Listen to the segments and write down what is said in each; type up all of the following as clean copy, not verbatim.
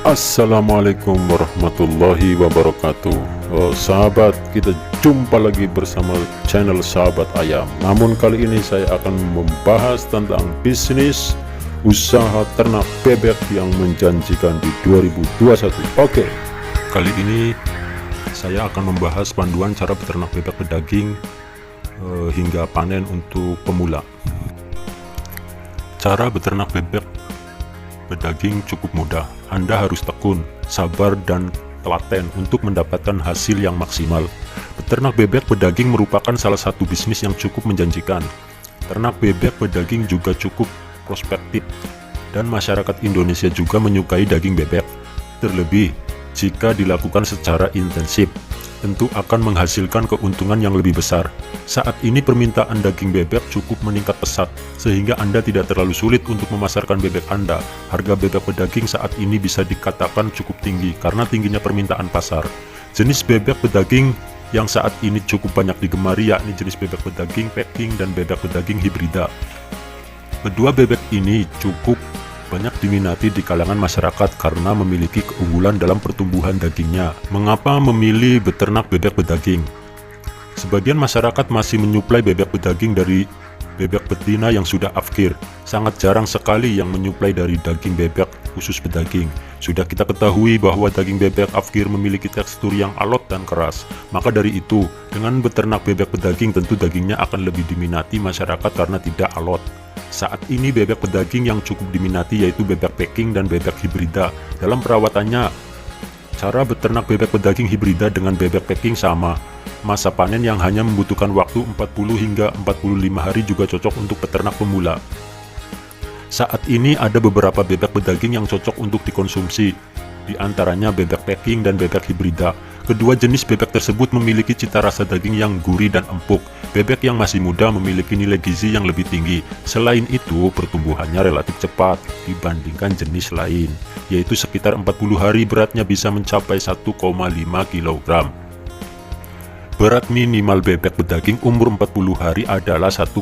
Assalamualaikum warahmatullahi wabarakatuh. Sahabat, kita jumpa lagi bersama channel Sahabat Ayam. Namun kali ini saya akan membahas tentang bisnis usaha ternak bebek yang menjanjikan di 2021. Oke, kali ini saya akan membahas panduan cara beternak bebek pedaging hingga panen untuk pemula. Cara beternak bebek pedaging cukup mudah. Anda harus tekun, sabar, dan telaten untuk mendapatkan hasil yang maksimal. Beternak bebek pedaging merupakan salah satu bisnis yang cukup menjanjikan. Ternak bebek pedaging juga cukup prospektif, dan masyarakat Indonesia juga menyukai daging bebek. Terlebih, jika dilakukan secara intensif, tentu akan menghasilkan keuntungan yang lebih besar. Saat ini permintaan daging bebek cukup meningkat pesat, sehingga Anda tidak terlalu sulit untuk memasarkan bebek Anda. Harga bebek pedaging saat ini bisa dikatakan cukup tinggi karena tingginya permintaan pasar. Jenis bebek pedaging yang saat ini cukup banyak digemari yakni jenis bebek pedaging packing dan bebek pedaging hibrida. Kedua bebek ini cukup banyak diminati di kalangan masyarakat karena memiliki keunggulan dalam pertumbuhan dagingnya. Mengapa memilih beternak bebek pedaging? Sebagian masyarakat masih menyuplai bebek pedaging dari bebek betina yang sudah afkir. Sangat jarang sekali yang menyuplai dari daging bebek khusus pedaging. Sudah kita ketahui bahwa daging bebek afkir memiliki tekstur yang alot dan keras. Maka dari itu, dengan beternak bebek pedaging tentu dagingnya akan lebih diminati masyarakat karena tidak alot. Saat ini bebek pedaging yang cukup diminati yaitu bebek packing dan bebek hibrida. Dalam perawatannya, cara beternak bebek pedaging hibrida dengan bebek packing sama. Masa panen yang hanya membutuhkan waktu 40 hingga 45 hari juga cocok untuk peternak pemula. Saat ini ada beberapa bebek pedaging yang cocok untuk dikonsumsi, di antaranya bebek packing dan bebek hibrida. Kedua jenis bebek tersebut memiliki cita rasa daging yang gurih dan empuk. Bebek yang masih muda memiliki nilai gizi yang lebih tinggi. Selain itu, pertumbuhannya relatif cepat dibandingkan jenis lain, yaitu sekitar 40 hari beratnya bisa mencapai 1,5 kg. Berat minimal bebek pedaging umur 40 hari adalah 1,5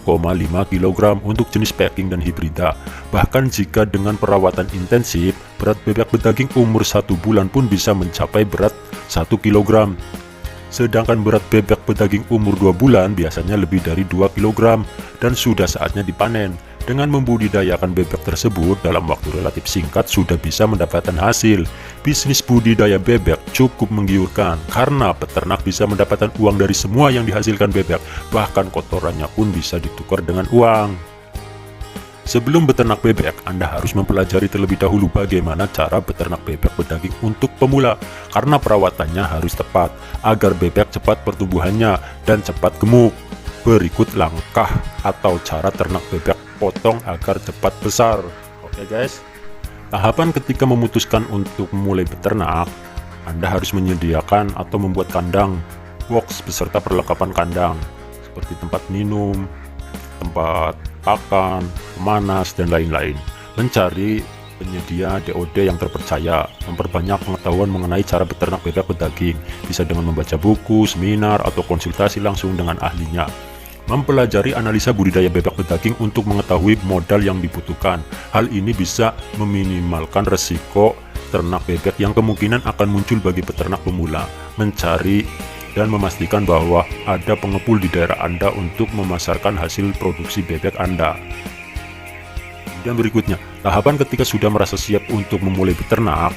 kg untuk jenis packing dan hibrida. Bahkan jika dengan perawatan intensif, berat bebek pedaging umur 1 bulan pun bisa mencapai berat 1 kg. Sedangkan berat bebek pedaging umur 2 bulan biasanya lebih dari 2 kg dan sudah saatnya dipanen. Dengan membudidayakan bebek tersebut dalam waktu relatif singkat sudah bisa mendapatkan hasil. Bisnis budidaya bebek cukup menggiurkan karena peternak bisa mendapatkan uang dari semua yang dihasilkan bebek, bahkan kotorannya pun bisa ditukar dengan uang. Sebelum beternak bebek, Anda harus mempelajari terlebih dahulu bagaimana cara beternak bebek pedaging untuk pemula, karena perawatannya harus tepat agar bebek cepat pertumbuhannya dan cepat gemuk. Berikut langkah atau cara ternak bebek potong agar cepat besar. Oke guys, tahapan ketika memutuskan untuk memulai beternak, Anda harus menyediakan atau membuat kandang box beserta perlengkapan kandang seperti tempat minum, tempat pakan, pemanas, dan lain-lain. Mencari penyedia DOD yang terpercaya, memperbanyak pengetahuan mengenai cara beternak bebek pedaging, bisa dengan membaca buku, seminar, atau konsultasi langsung dengan ahlinya. Mempelajari analisa budidaya bebek pedaging untuk mengetahui modal yang dibutuhkan. Hal ini bisa meminimalkan resiko ternak bebek yang kemungkinan akan muncul bagi peternak pemula. Mencari dan memastikan bahwa ada pengepul di daerah Anda untuk memasarkan hasil produksi bebek Anda. Dan berikutnya, tahapan ketika sudah merasa siap untuk memulai beternak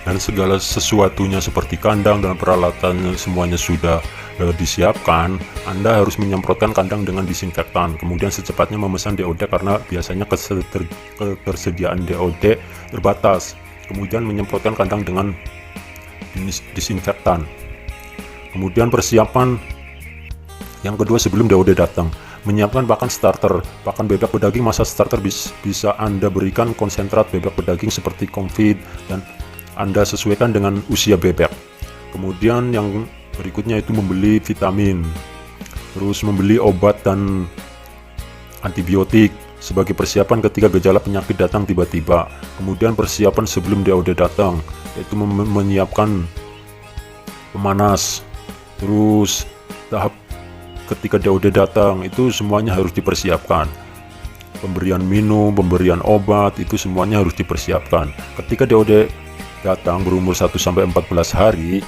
dan segala sesuatunya seperti kandang dan peralatannya semuanya sudah disiapkan, Anda harus menyemprotkan kandang dengan disinfektan. Kemudian secepatnya memesan DOD karena biasanya ketersediaan DOD terbatas. Kemudian menyemprotkan kandang dengan disinfektan. Kemudian persiapan yang kedua sebelum DOD datang, menyiapkan pakan starter. Pakan bebek pedaging masa starter bisa Anda berikan konsentrat bebek pedaging seperti Comfeed dan Anda sesuaikan dengan usia bebek. Kemudian yang berikutnya itu membeli vitamin, terus membeli obat dan antibiotik sebagai persiapan ketika gejala penyakit datang tiba-tiba. Kemudian persiapan sebelum DOD datang, yaitu menyiapkan pemanas. Terus tahap ketika DOD datang itu semuanya harus dipersiapkan. Pemberian minum, pemberian obat, itu semuanya harus dipersiapkan. Ketika DOD datang berumur 1-14 hari,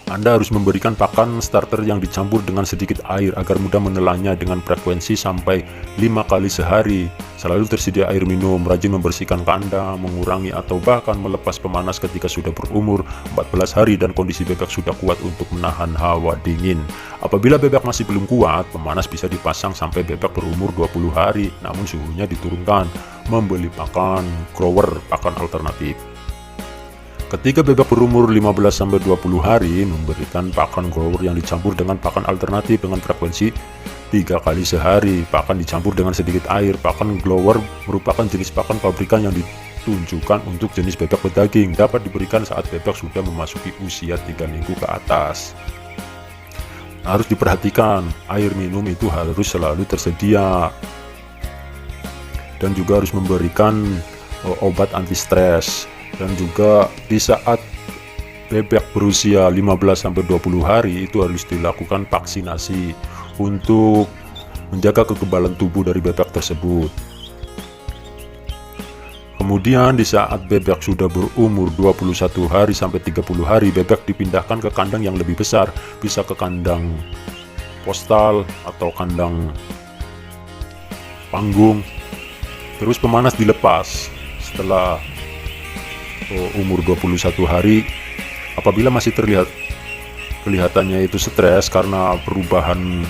Anda harus memberikan pakan starter yang dicampur dengan sedikit air agar mudah menelannya dengan frekuensi sampai 5 kali sehari. Selalu tersedia air minum, rajin membersihkan kandang, mengurangi atau bahkan melepas pemanas ketika sudah berumur 14 hari dan kondisi bebek sudah kuat untuk menahan hawa dingin. Apabila bebek masih belum kuat, pemanas bisa dipasang sampai bebek berumur 20 hari, namun suhunya diturunkan. Membeli pakan grower, pakan alternatif. Ketika bebek berumur 15-20 hari, memberikan pakan grower yang dicampur dengan pakan alternatif dengan frekuensi 3 kali sehari. Pakan dicampur dengan sedikit air. Pakan grower merupakan jenis pakan pabrikan yang ditunjukkan untuk jenis bebek berdaging. Dapat diberikan saat bebek sudah memasuki usia 3 minggu ke atas. Harus diperhatikan, air minum itu harus selalu tersedia. Dan juga harus memberikan obat anti stres. Dan juga di saat bebek berusia 15-20 hari itu harus dilakukan vaksinasi untuk menjaga kekebalan tubuh dari bebek tersebut. Kemudian di saat bebek sudah berumur 21 hari sampai 30 hari, bebek dipindahkan ke kandang yang lebih besar, bisa ke kandang postal atau kandang panggung. Terus pemanas dilepas setelah umur 21 hari. Apabila masih kelihatannya itu stres karena perubahan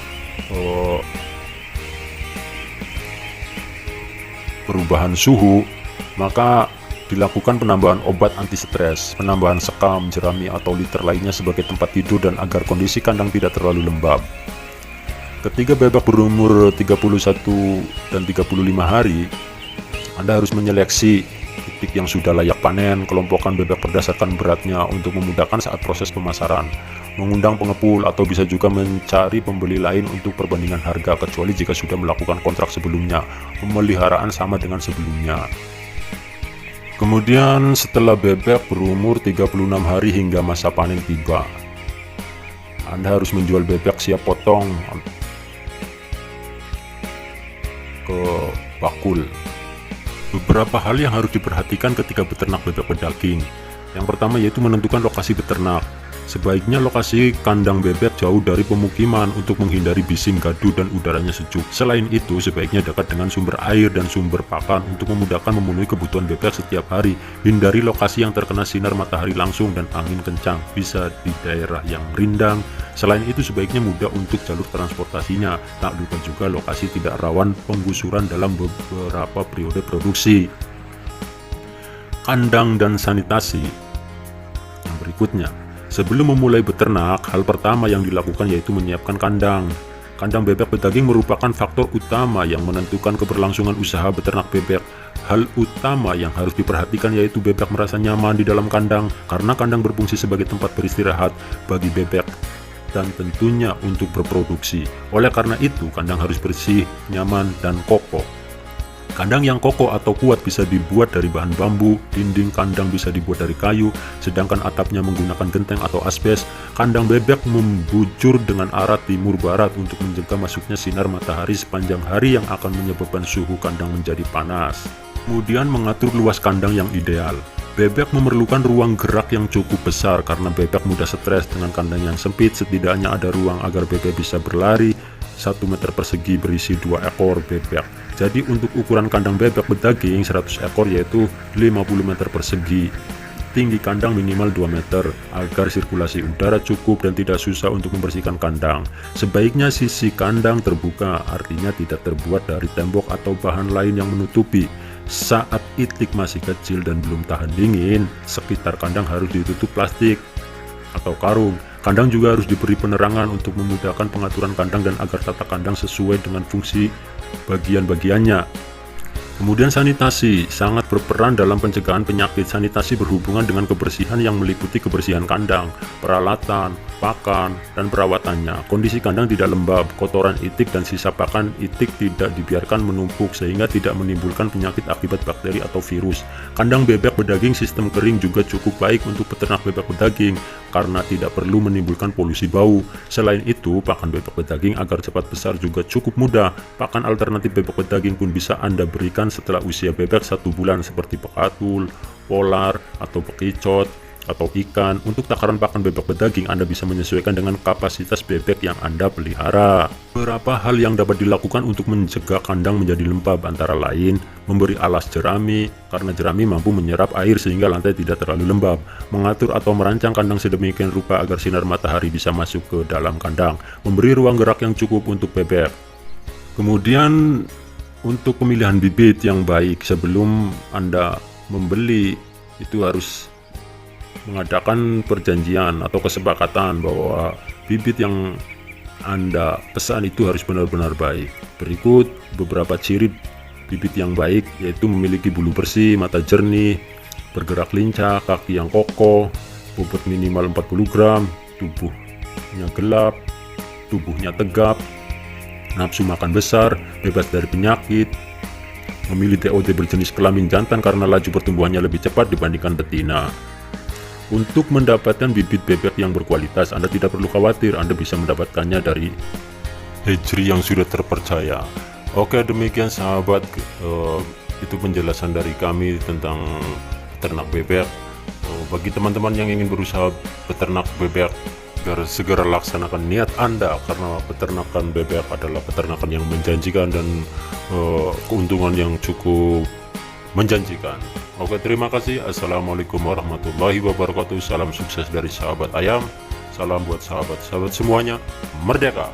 suhu, maka dilakukan penambahan obat anti stres, penambahan sekam, jerami atau liter lainnya sebagai tempat tidur dan agar kondisi kandang tidak terlalu lembab. Ketika bebek berumur 31 dan 35 hari, Anda harus menyeleksi titik yang sudah layak panen, kelompokkan bebek berdasarkan beratnya untuk memudahkan saat proses pemasaran, mengundang pengepul atau bisa juga mencari pembeli lain untuk perbandingan harga kecuali jika sudah melakukan kontrak sebelumnya. Pemeliharaan sama dengan sebelumnya. Kemudian setelah bebek berumur 36 hari hingga masa panen tiba, Anda harus menjual bebek siap potong ke bakul. Beberapa hal yang harus diperhatikan ketika beternak bebek berdaging. Yang pertama yaitu menentukan lokasi beternak. Sebaiknya lokasi kandang bebek jauh dari pemukiman untuk menghindari bising, gaduh, dan udaranya sejuk. Selain itu, sebaiknya dekat dengan sumber air dan sumber pakan untuk memudahkan memenuhi kebutuhan bebek setiap hari. Hindari lokasi yang terkena sinar matahari langsung dan angin kencang, bisa di daerah yang rindang. Selain itu, sebaiknya mudah untuk jalur transportasinya. Tak lupa juga lokasi tidak rawan penggusuran dalam beberapa periode produksi. Kandang dan sanitasi. Yang berikutnya, sebelum memulai beternak, hal pertama yang dilakukan yaitu menyiapkan kandang. Kandang bebek berdaging merupakan faktor utama yang menentukan keberlangsungan usaha beternak bebek. Hal utama yang harus diperhatikan yaitu bebek merasa nyaman di dalam kandang, karena kandang berfungsi sebagai tempat beristirahat bagi bebek dan tentunya untuk berproduksi. Oleh karena itu, kandang harus bersih, nyaman, dan kokoh. Kandang yang kokoh atau kuat bisa dibuat dari bahan bambu, dinding kandang bisa dibuat dari kayu, sedangkan atapnya menggunakan genteng atau asbes. Kandang bebek membujur dengan arah timur-barat untuk mencegah masuknya sinar matahari sepanjang hari yang akan menyebabkan suhu kandang menjadi panas. Kemudian mengatur luas kandang yang ideal. Bebek memerlukan ruang gerak yang cukup besar karena bebek mudah stres. Dengan kandang yang sempit, setidaknya ada ruang agar bebek bisa berlari. 1 meter persegi berisi 2 ekor bebek. Jadi untuk ukuran kandang bebek berdaging 100 ekor yaitu 50 meter persegi. Tinggi kandang minimal 2 meter agar sirkulasi udara cukup dan tidak susah untuk membersihkan kandang. Sebaiknya sisi kandang terbuka, artinya tidak terbuat dari tembok atau bahan lain yang menutupi. Saat itik masih kecil dan belum tahan dingin, sekitar kandang harus ditutup plastik atau karung. Kandang juga harus diberi penerangan untuk memudahkan pengaturan kandang dan agar tata kandang sesuai dengan fungsi bagian-bagiannya. Kemudian sanitasi sangat berperan dalam pencegahan penyakit. Sanitasi berhubungan dengan kebersihan yang meliputi kebersihan kandang, peralatan, pakan, dan perawatannya. Kondisi kandang tidak lembab, kotoran itik dan sisa pakan itik tidak dibiarkan menumpuk sehingga tidak menimbulkan penyakit akibat bakteri atau virus. Kandang bebek berdaging sistem kering juga cukup baik untuk peternak bebek berdaging karena tidak perlu menimbulkan polusi bau. Selain itu, pakan bebek berdaging agar cepat besar juga cukup mudah. Pakan alternatif bebek berdaging pun bisa Anda berikan setelah usia bebek 1 bulan seperti pekatul, polar, atau bekicot, atau ikan. Untuk takaran pakan bebek berdaging, Anda bisa menyesuaikan dengan kapasitas bebek yang Anda pelihara. Beberapa hal yang dapat dilakukan untuk mencegah kandang menjadi lembab antara lain memberi alas jerami, karena jerami mampu menyerap air sehingga lantai tidak terlalu lembab, mengatur atau merancang kandang sedemikian rupa agar sinar matahari bisa masuk ke dalam kandang, memberi ruang gerak yang cukup untuk bebek. Kemudian untuk pemilihan bibit yang baik, sebelum Anda membeli itu harus mengadakan perjanjian atau kesepakatan bahwa bibit yang Anda pesan itu harus benar-benar baik. Berikut beberapa ciri bibit yang baik, yaitu memiliki bulu bersih, mata jernih, bergerak lincah, kaki yang kokoh, bobot minimal 40 gram, tubuhnya gelap, tubuhnya tegap, nafsu makan besar, bebas dari penyakit, memilih TOD berjenis kelamin jantan karena laju pertumbuhannya lebih cepat dibandingkan betina. Untuk mendapatkan bibit bebek yang berkualitas, Anda tidak perlu khawatir, Anda bisa mendapatkannya dari hatchery yang sudah terpercaya. Oke, demikian sahabat, itu penjelasan dari kami tentang peternak bebek. Bagi teman-teman yang ingin berusaha peternak bebek, agar segera laksanakan niat Anda, karena peternakan bebek adalah peternakan yang menjanjikan dan keuntungan yang cukup menjanjikan. Oke, terima kasih. Assalamualaikum warahmatullahi wabarakatuh. Salam sukses dari sahabat ayam. Salam buat sahabat-sahabat semuanya. Merdeka!